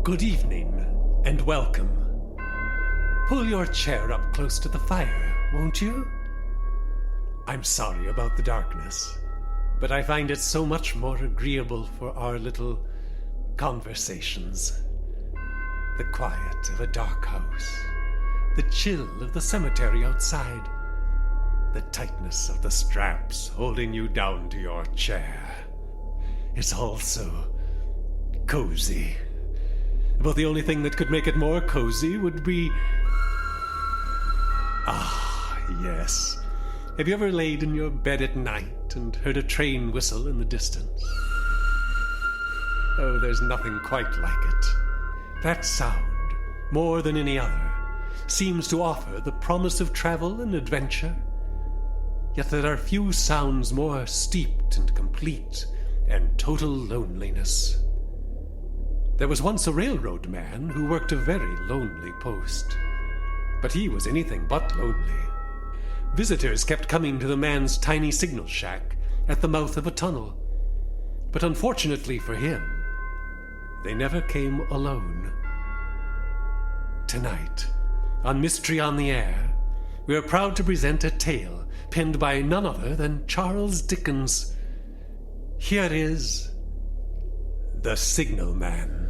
Good evening, and welcome. Pull your chair up close to the fire, won't you? I'm sorry about the darkness, but I find it so much more agreeable for our little conversations. The quiet of a dark house, the chill of the cemetery outside, the tightness of the straps holding you down to your chair. It's all so cozy. But the only thing that could make it more cozy would be... Ah, yes. Have you ever laid in your bed at night and heard a train whistle in the distance? Oh, there's nothing quite like it. That sound, more than any other, seems to offer the promise of travel and adventure. Yet there are few sounds more steeped in complete and total loneliness. There was once a railroad man who worked a very lonely post. But he was anything but lonely. Visitors kept coming to the man's tiny signal shack at the mouth of a tunnel. But unfortunately for him, they never came alone. Tonight, on Mystery on the Air, we are proud to present a tale penned by none other than Charles Dickens. Here is The Signalman.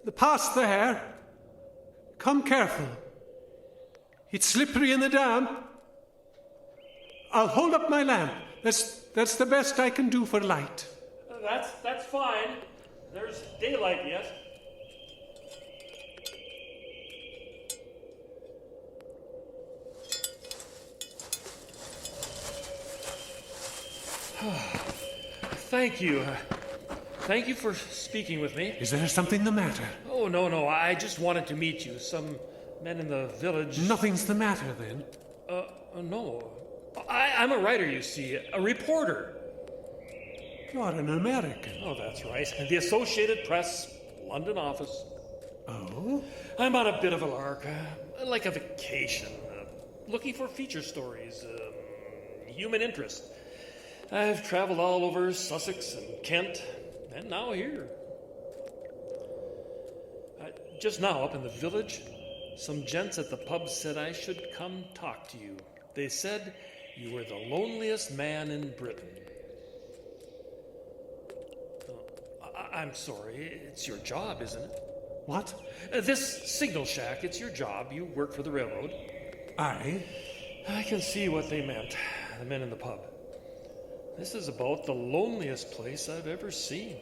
The path there. Come careful. It's slippery in the damp. I'll hold up my lamp. That's the best I can do for light. That's fine. There's daylight yet. Thank you. Thank you for speaking with me. Is there something the matter? Oh, no. I just wanted to meet you. Some men in the village... Nothing's the matter, then? No. I'm a writer, you see. A reporter. You're an American. Oh, that's right. The Associated Press, London office. Oh? I'm on a bit of a lark. Like a vacation. Looking for feature stories. Human interest. I've traveled all over Sussex and Kent, and now here. Just now, up in the village, Some gents at the pub said I should come talk to you. They said you were the loneliest man in Britain. I'm sorry, it's your job, isn't it? What? This signal shack, it's your job. You work for the railroad. I can see what they meant, the men in the pub. This is about the loneliest place I've ever seen.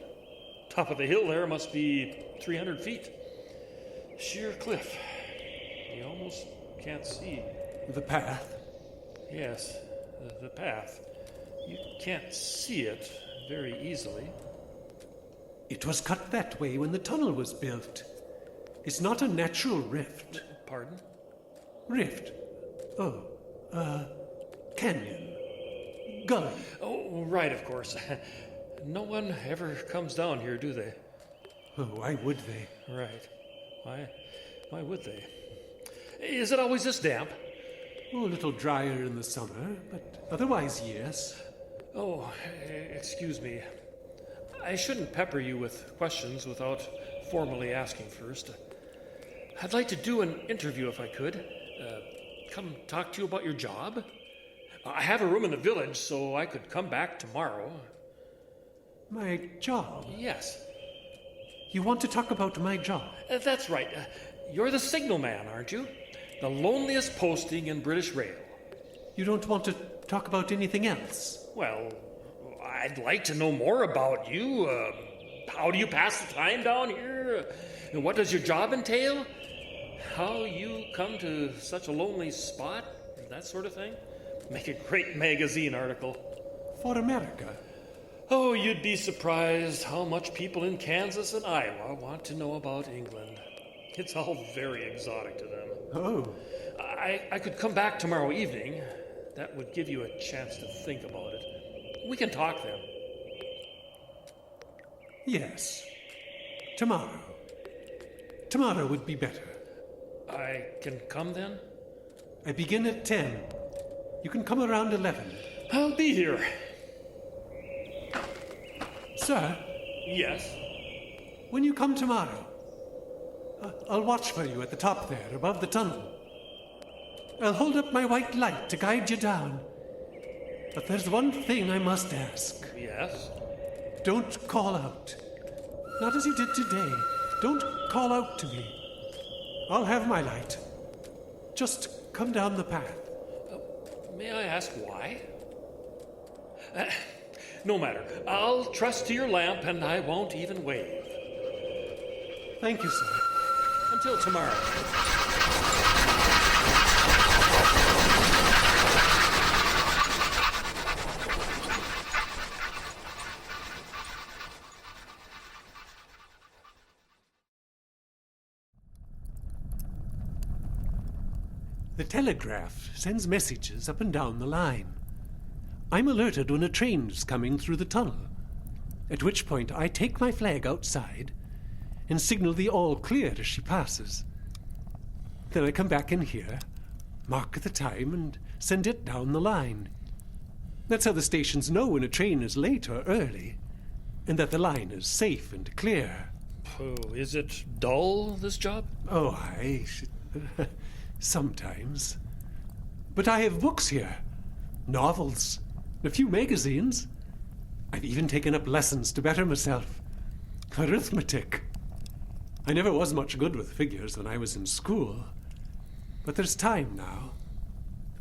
Top of the hill there must be 300 feet. Sheer cliff. You almost can't see. The path? Yes, the path. You can't see it very easily. It was cut that way when the tunnel was built. It's not a natural rift. Pardon? Rift. Canyon. Gully. Oh, right, of course. No one ever comes down here, do they? Oh, why would they? Right. Why would they? Is it always this damp? Oh, a little drier in the summer, but otherwise, yes. Oh, excuse me. I shouldn't pepper you with questions without formally asking first. I'd like to do an interview if I could. Come talk to you about your job. I have a room in the village, so I could come back tomorrow. My job? Yes. You want to talk about my job? That's right. You're the signalman, aren't you? The loneliest posting in British Rail. You don't want to talk about anything else? Well, I'd like to know more about you. How do you pass the time down here? And what does your job entail? How you come to such a lonely spot? That sort of thing? Make a great magazine article. For America? Oh, you'd be surprised how much people in Kansas and Iowa want to know about England. It's all very exotic to them. Oh. I could come back tomorrow evening. That would give you a chance to think about it. We can talk then. Yes. Tomorrow. Tomorrow would be better. I can come then? I begin at 10. You can come around 11. I'll be here. Sir? Yes? When you come tomorrow, I'll watch for you at the top there, above the tunnel. I'll hold up my white light to guide you down. But there's one thing I must ask. Yes? Don't call out. Not as you did today. Don't call out to me. I'll have my light. Just come down the path. May I ask why? No matter. I'll trust to your lamp and I won't even wave. Thank you, sir. Until tomorrow. The telegraph sends messages up and down the line. I'm alerted when a train's coming through the tunnel, at which point I take my flag outside and signal the all clear as she passes. Then I come back in here, mark the time, and send it down the line. That's how the stations know when a train is late or early, and that the line is safe and clear. Oh, is it dull, this job? Oh, sometimes. But I have books here, novels, a few magazines. I've even taken up lessons to better myself. Arithmetic. I never was much good with figures when I was in school. But there's time now.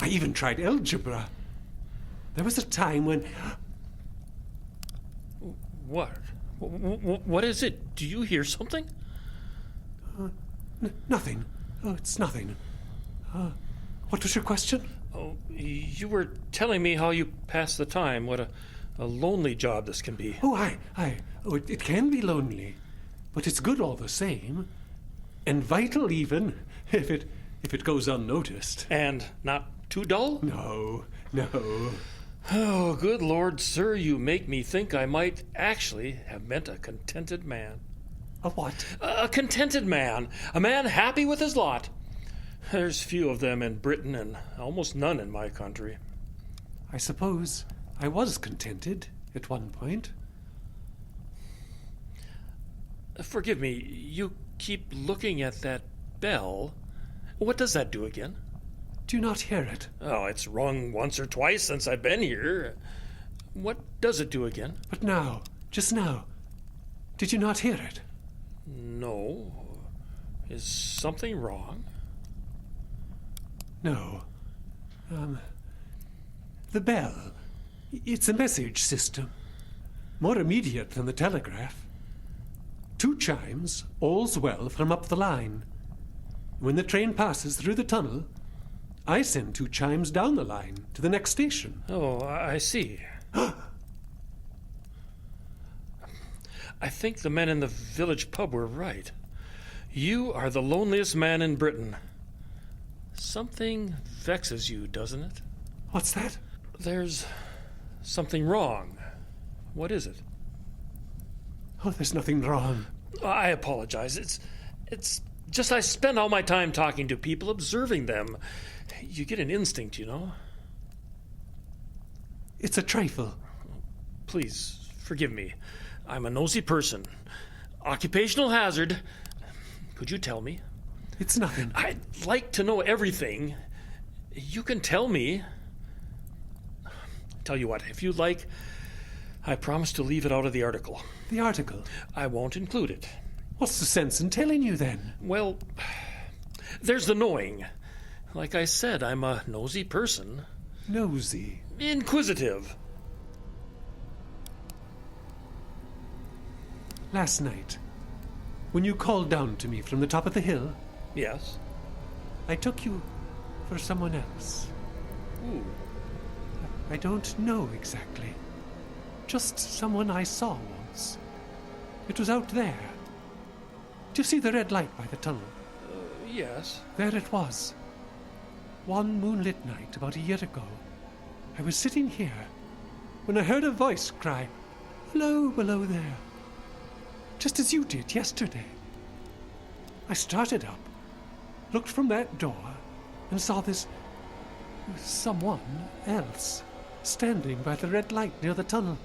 I even tried algebra. There was a time when... What? What is it? Do you hear something? Nothing. Oh, it's nothing. What was your question? Oh, you were telling me how you pass the time. What a lonely job this can be. Oh, it can be lonely, but it's good all the same, and vital even if it goes unnoticed. And not too dull? No. Oh, good Lord, sir, you make me think I might actually have meant a contented man. A what? A contented man. A man happy with his lot. There's few of them in Britain and almost none in my country. I suppose I was contented at one point. Forgive me, you keep looking at that bell. What does that do again? Do you not hear it? Oh, it's rung once or twice since I've been here. What does it do again? But now, just now, did you not hear it? No. Is something wrong? No. The bell. It's a message system. More immediate than the telegraph. 2 chimes, all's well from up the line. When the train passes through the tunnel, I send 2 chimes down the line to the next station. Oh, I see. I think the men in the village pub were right. You are the loneliest man in Britain. Something vexes you, doesn't it? What's that? There's something wrong. What is it? Oh, there's nothing wrong. I apologize. It's just I spend all my time talking to people, observing them. You get an instinct, you know. It's a trifle. Please, forgive me. I'm a nosy person. Occupational hazard. Could you tell me? It's nothing. I'd like to know everything. You can tell me. Tell you what, if you like, I promise to leave it out of the article. The article? I won't include it. What's the sense in telling you then? Well, there's the knowing. Like I said, I'm a nosy person. Nosy? Inquisitive. Last night, when you called down to me from the top of the hill, Yes. I took you for someone else. Ooh. I don't know exactly. Just someone I saw once. It was out there. Do you see the red light by the tunnel? Yes. There it was. One moonlit night about a year ago. I was sitting here when I heard a voice cry, "Hello, below there." Just as you did yesterday. I started up, looked from that door, and saw this someone else standing by the red light near the tunnel,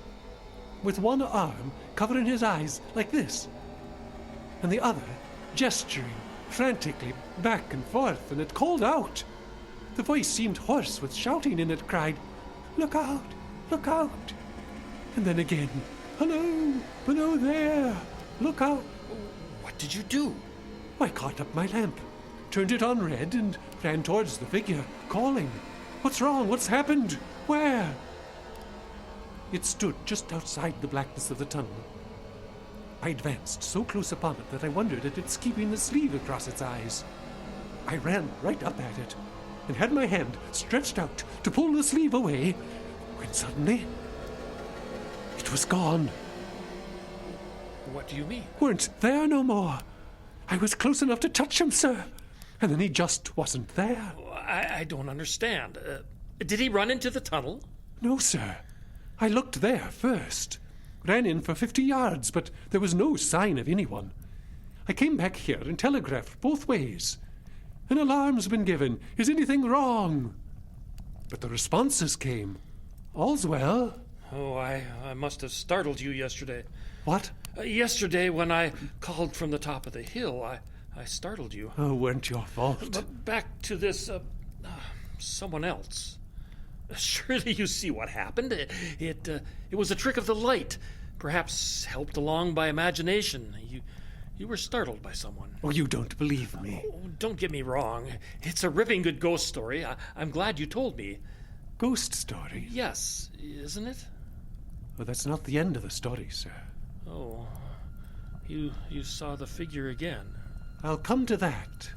with one arm covering his eyes like this, and the other gesturing frantically back and forth, and it called out. The voice seemed hoarse with shouting, and it cried, "Look out! Look out!" And then again, "Hello! Below there! Look out!" What did you do? I caught up my lamp, turned it on red, and ran towards the figure, calling, "What's wrong? What's happened? Where?" It stood just outside the blackness of the tunnel. I advanced so close upon it that I wondered at its keeping the sleeve across its eyes. I ran right up at it, and had my hand stretched out to pull the sleeve away, when suddenly it was gone. What do you mean? Weren't there no more. I was close enough to touch him, sir, and then he just wasn't there. I don't understand. Did he run into the tunnel? No, sir. I looked there first. Ran in for 50 yards, but there was no sign of anyone. I came back here and telegraphed both ways. An alarm's been given. Is anything wrong? But the responses came. All's well. Oh, I must have startled you yesterday. What? Yesterday, when I called from the top of the hill, I startled you. Oh, weren't your fault. But back to this, someone else. Surely you see what happened. It was a trick of the light, perhaps helped along by imagination. You were startled by someone. Oh, you don't believe me. Oh, don't get me wrong. It's a ripping good ghost story. I'm glad you told me. Ghost story? Yes, isn't it? Well, that's not the end of the story, sir. Oh, you saw the figure again. I'll come to that.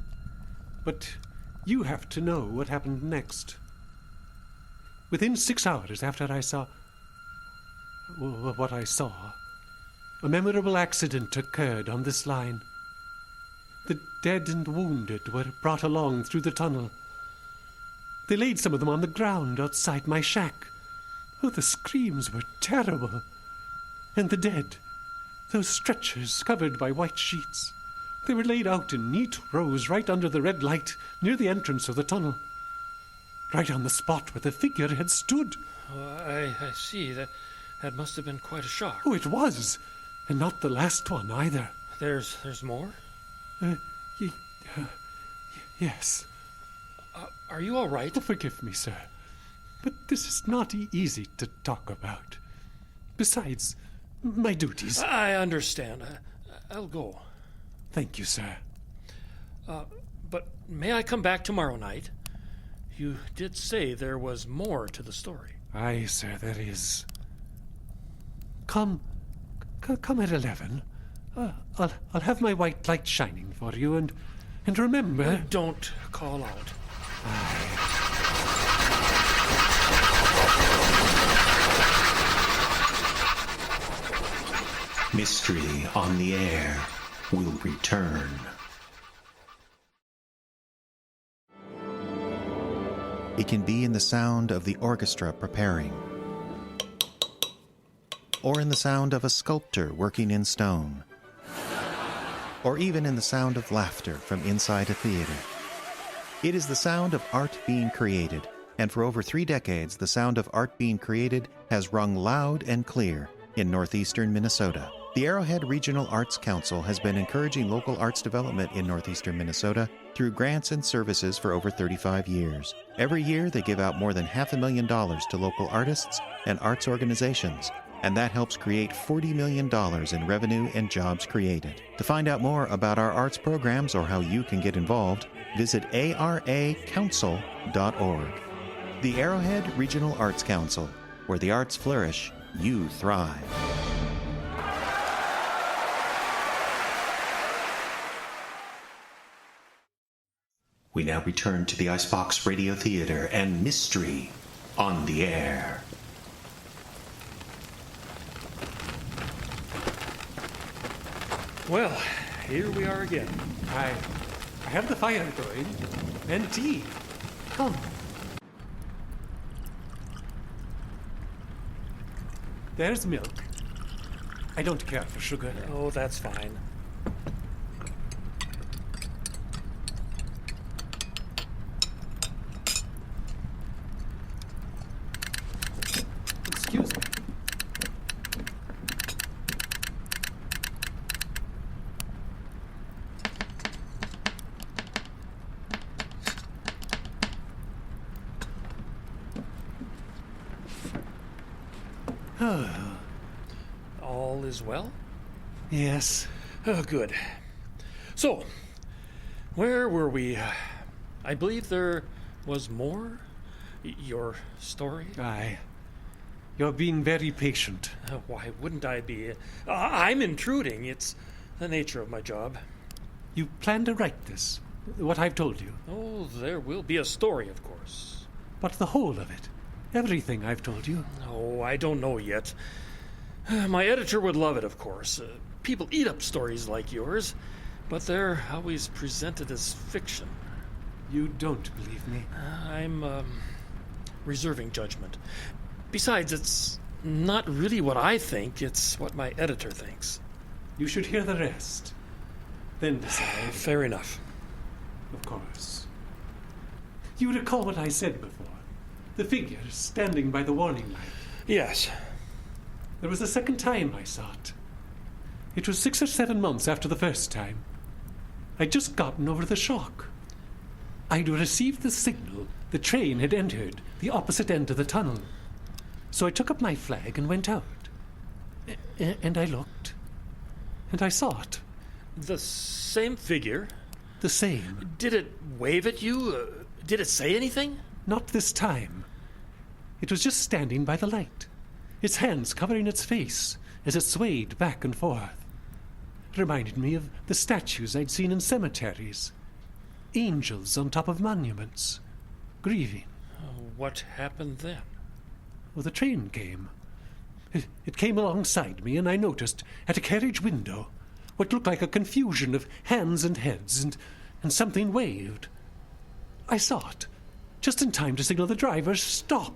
But you have to know what happened next. Within 6 hours after I saw what I saw, a memorable accident occurred on this line. The dead and wounded were brought along through the tunnel. They laid some of them on the ground outside my shack. Oh, the screams were terrible. And the dead, those stretchers covered by white sheets, they were laid out in neat rows right under the red light near the entrance of the tunnel. Right on the spot where the figure had stood. Oh, I see. That must have been quite a shock. Oh, it was. And not the last one, either. There's more? Yes. Are you all right? Oh, forgive me, sir, but this is not easy to talk about. Besides, my duties. I understand. I'll go. Thank you, sir. But may I come back tomorrow night? You did say there was more to the story. Aye, sir, there is. Come at 11. I'll have my white light shining for you, and remember... Don't call out. Mystery on the Air will return. It can be in the sound of the orchestra preparing, or in the sound of a sculptor working in stone, or even in the sound of laughter from inside a theater. It is the sound of art being created, and for over 3 decades, the sound of art being created has rung loud and clear in northeastern Minnesota. The Arrowhead Regional Arts Council has been encouraging local arts development in northeastern Minnesota through grants and services for over 35 years. Every year, they give out more than $500,000 to local artists and arts organizations, and that helps create $40 million in revenue and jobs created. To find out more about our arts programs or how you can get involved, visit aracouncil.org. The Arrowhead Regional Arts Council, where the arts flourish, you thrive. We now return to the Icebox Radio Theater and Mystery on the Air. Well, here we are again. I have the fire going, and tea. Come. There's milk. I don't care for sugar. Oh, that's fine. Excuse me. All is well? Yes. Oh, good. So, where were we? I believe there was more? Your story? Aye. You're being very patient. Why wouldn't I be? I'm intruding. It's the nature of my job. You plan to write this, what I've told you. Oh, there will be a story, of course. But the whole of it, everything I've told you. Oh, I don't know yet. My editor would love it, of course. People eat up stories like yours, but they're always presented as fiction. You don't believe me. I'm reserving judgment. Besides, it's not really what I think, it's what my editor thinks. You should hear the rest. Then decide. Fair enough. Of course. You recall what I said before? The figure standing by the warning light. Yes. There was a second time I saw it. It was 6 or 7 months after the first time. I'd just gotten over the shock. I'd received the signal the train had entered the opposite end of the tunnel. So I took up my flag and went out. And I looked. And I saw it. The same figure? The same. Did it wave at you? Did it say anything? Not this time. It was just standing by the light, its hands covering its face as it swayed back and forth. It reminded me of the statues I'd seen in cemeteries. Angels on top of monuments, grieving. What happened then? Well, the train came. It came alongside me, and I noticed at a carriage window what looked like a confusion of hands and heads, and something waved. I saw it, just in time to signal the driver, stop.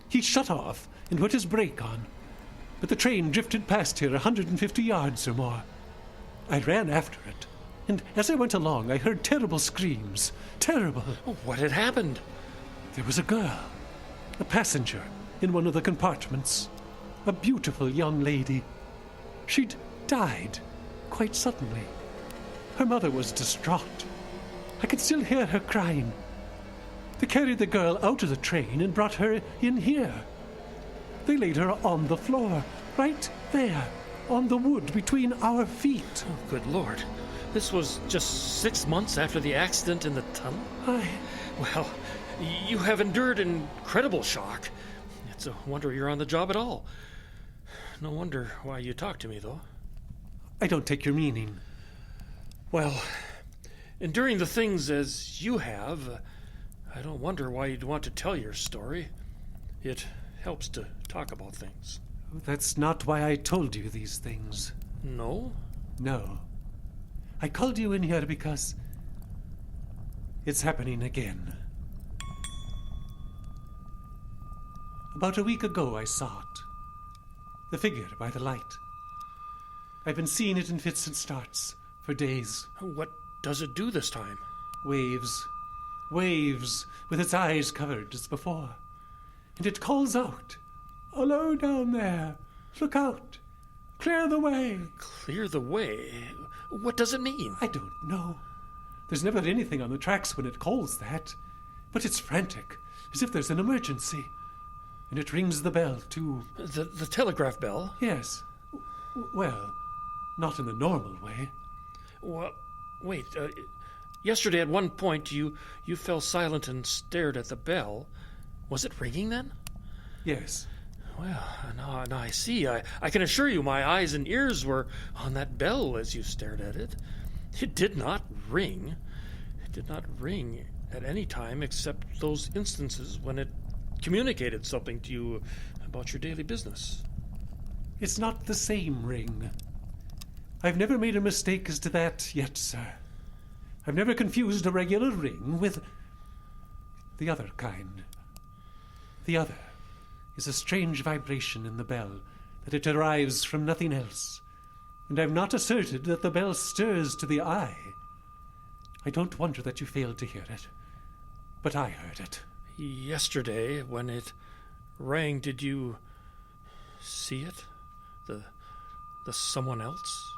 He shut off and put his brake on, but the train drifted past here 150 yards or more. I ran after it, and as I went along, I heard terrible screams. Terrible. What had happened? There was a girl, a passenger, in one of the compartments. A beautiful young lady. She'd died quite suddenly. Her mother was distraught. I could still hear her crying, They carried the girl out of the train and brought her in here. They laid her on the floor, right there, on the wood between our feet. Oh, good Lord. This was just 6 months after the accident in the tunnel? Well, you have endured incredible shock. It's a wonder you're on the job at all. No wonder why you talk to me, though. I don't take your meaning. Well, enduring the things as you have, I don't wonder why you'd want to tell your story. It helps to talk about things. That's not why I told you these things. No? No. I called you in here because it's happening again. About a week ago, I saw it. The figure by the light. I've been seeing it in fits and starts for days. What does it do this time? Waves. Waves, with its eyes covered as before. And it calls out, "Hello down there. Look out. Clear the way." Clear the way? What does it mean? I don't know. There's never anything on the tracks when it calls that. But it's frantic, as if there's an emergency. And it rings the bell, too. The telegraph bell? Yes. Well, not in the normal way. Well, wait. Yesterday at one point you fell silent and stared at the bell. Was it ringing then? Yes. Well, now I see. I can assure you my eyes and ears were on that bell as you stared at it. It did not ring. It did not ring at any time except those instances when it communicated something to you about your daily business. It's not the same ring. I've never made a mistake as to that yet, sir. I've never confused a regular ring with the other kind. The other is a strange vibration in the bell, that it derives from nothing else. And I've not asserted that the bell stirs to the eye. I don't wonder that you failed to hear it, but I heard it. Yesterday, when it rang, did you see it? The someone else?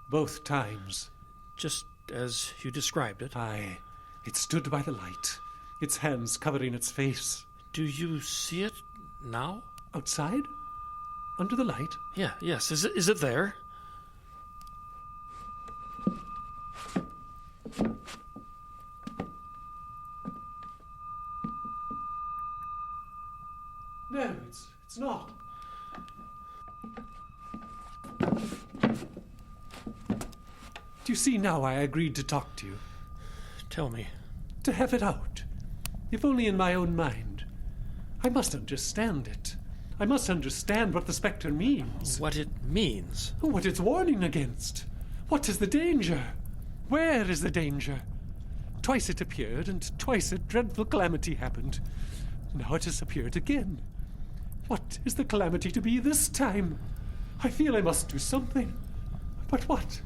Both times. Just as you described it? Aye. It stood by the light, its hands covering its face. Do you see it now? Outside? Under the light? Yes. Is it there? No, it's not. Do you see now why I agreed to talk to you? Tell me. To have it out. If only in my own mind. I must understand it. I must understand what the spectre means. What it means? What it's warning against. What is the danger? Where is the danger? Twice it appeared, and twice a dreadful calamity happened. Now it has appeared again. What is the calamity to be this time? I feel I must do something. But what?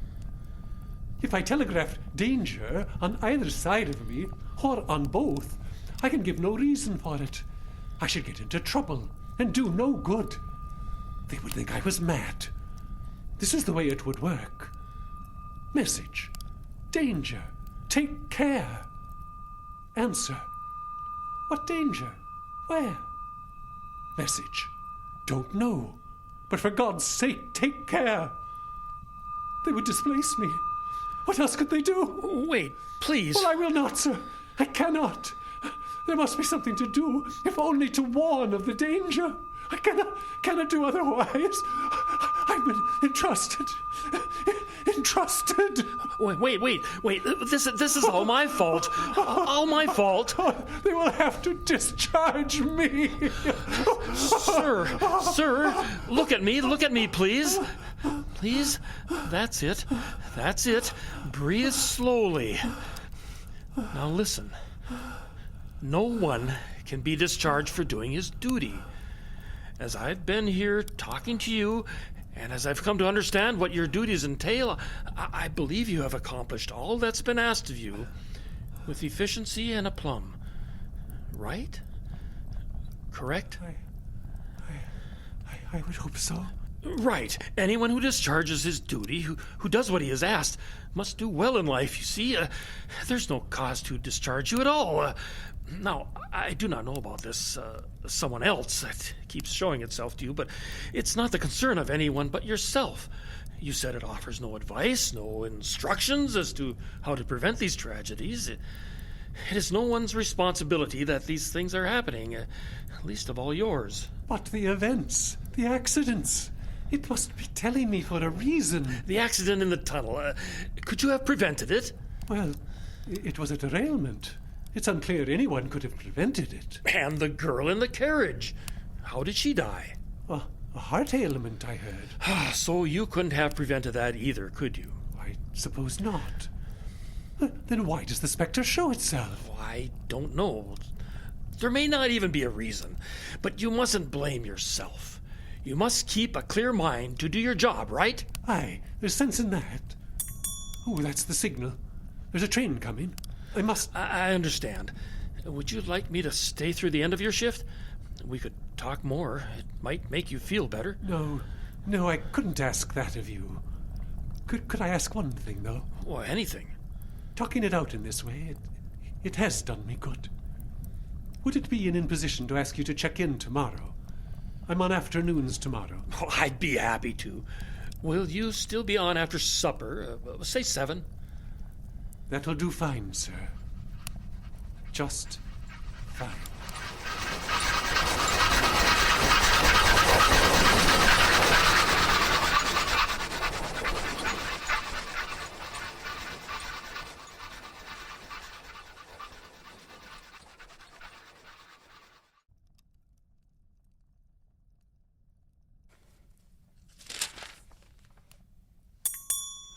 If I telegraph danger on either side of me, or on both, I can give no reason for it. I should get into trouble and do no good. They would think I was mad. This is the way it would work. Message. Danger. Take care. Answer. What danger? Where? Message. Don't know. But for God's sake, take care. They would displace me. What else could they do? Wait, please. Well, I will not, sir. I cannot. There must be something to do, if only to warn of the danger. I cannot do otherwise. I've been entrusted. Wait. This is all my fault. All my fault. They will have to discharge me. Sir, look at me, please. Please, that's it. Breathe slowly. Now listen. No one can be discharged for doing his duty. As I've been here talking to you, and as I've come to understand what your duties entail, I believe you have accomplished all that's been asked of you with efficiency and aplomb. Right? Correct? I would hope so. Right. Anyone who discharges his duty, who does what he is asked, must do well in life, you see. There's no cause to discharge you at all. Now, I do not know about this someone else that keeps showing itself to you, but it's not the concern of anyone but yourself. You said it offers no advice, no instructions as to how to prevent these tragedies. It is no one's responsibility that these things are happening, least of all yours. But the events, the accidents, it must be telling me for a reason. The accident in the tunnel, could you have prevented it? Well, it was a derailment. It's unclear anyone could have prevented it. And the girl in the carriage, how did she die? A heart ailment, I heard. So you couldn't have prevented that either, could you? I suppose not. Then why does the spectre show itself? I don't know. There may not even be a reason, but you mustn't blame yourself. You must keep a clear mind to do your job, right? Aye, there's sense in that. Oh, that's the signal. There's a train coming. I must... I understand. Would you like me to stay through the end of your shift? We could talk more. It might make you feel better. No, I couldn't ask that of you. Could I ask one thing, though? Well, anything. Talking it out in this way, it has done me good. Would it be an imposition to ask you to check in tomorrow? I'm on afternoons tomorrow. Oh, I'd be happy to. Will you still be on after supper? Say 7. That'll do fine, sir. Just fine.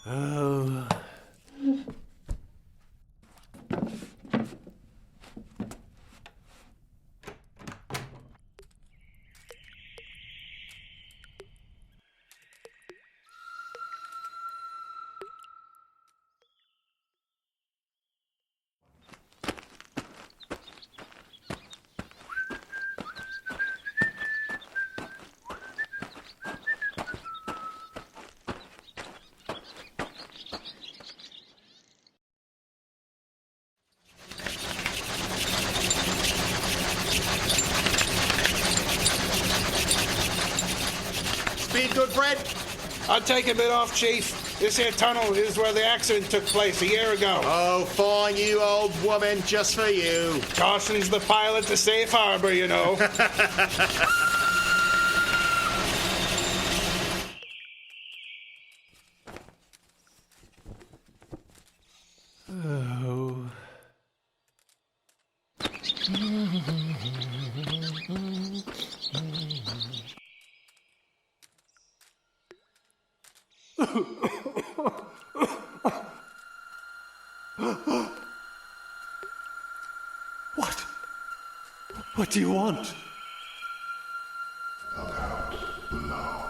Oh. Speed good, Fred? I'll take a bit off, Chief. This here tunnel is where the accident took place a year ago. Oh, fine, you old woman, just for you. Cautions the pilot to safe harbor, you know. Oh. What do you want? Look out below.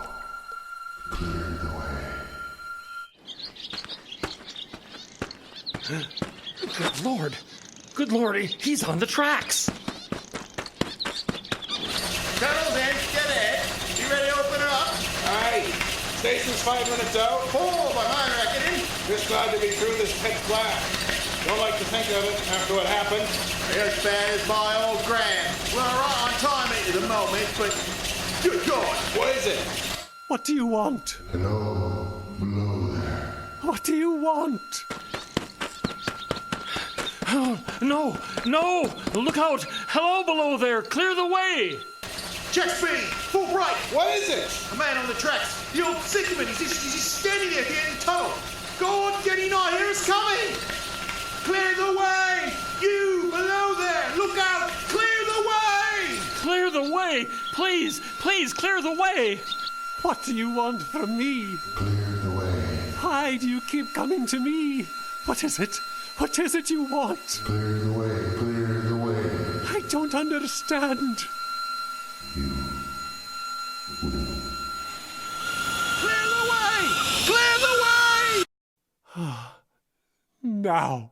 Clear the way. Good Lord, he's on the tracks. Tunnel's in, get ahead. You ready to open her up? Aye. Station's 5 minutes out. 4 by my reckoning. Just glad to be through this pitch black. Don't like to think of it after what happened. As bad as my old gran. We're right on time at the moment, but good God. What is it? What do you want? Hello, below there. What do you want? Oh, no! Look out! Hello below there! Clear the way! Check speed, full bright. What is it? A man on the tracks. The old Signalman. He's standing there at the end of the tunnel. Go on, getting on. Here it's coming. Clear the way. You below there. Look out. Clear the way. Clear the way! Please, clear the way! What do you want from me? Clear the way. Why do you keep coming to me? What is it? What is it you want? Clear the way. Clear the way. I don't understand. You will. Clear the way. Clear the way. Now.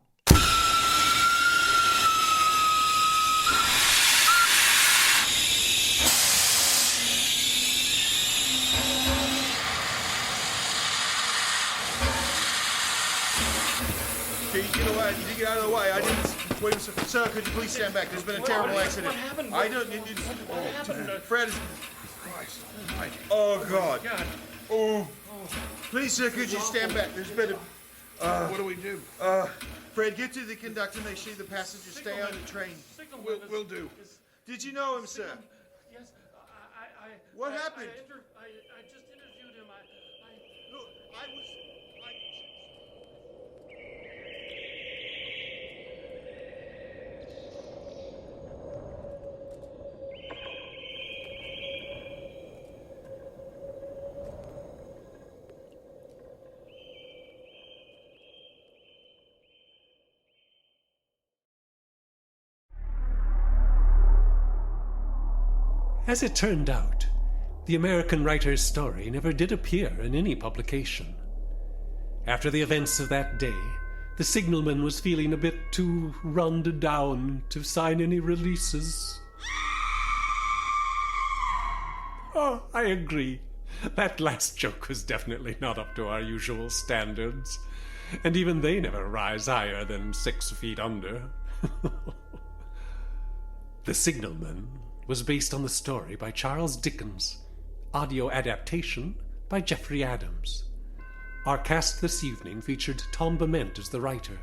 get out of the way. I didn't... Wait a second. Sir, could you please stand back? There's been a terrible accident. What happened? I don't... What happened? Fred is... Oh, God. Oh. Please, sir, could you stand back? There's been a... What do we do? Fred, get to the conductor and make sure the passengers stay on the train. We'll do. Did you know him, sir? Yes, What happened? I just interviewed him. Look, I was... As it turned out, the American writer's story never did appear in any publication. After the events of that day, the signalman was feeling a bit too run down to sign any releases. Oh, I agree. That last joke was definitely not up to our usual standards, and even they never rise higher than 6 feet under. The Signalman was based on the story by Charles Dickens, audio adaptation by Jeffrey Adams. Our cast this evening featured Tom Bement as the writer.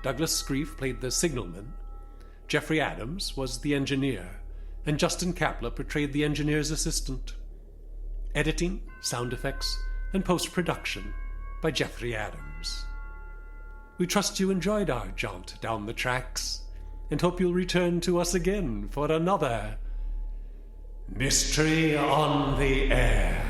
Douglas Skrief played the signalman. Jeffrey Adams was the engineer, and Justin Kapla portrayed the engineer's assistant. Editing, sound effects, and post-production by Jeffrey Adams. We trust you enjoyed our jaunt down the tracks, and hope you'll return to us again for another Mystery on the Air.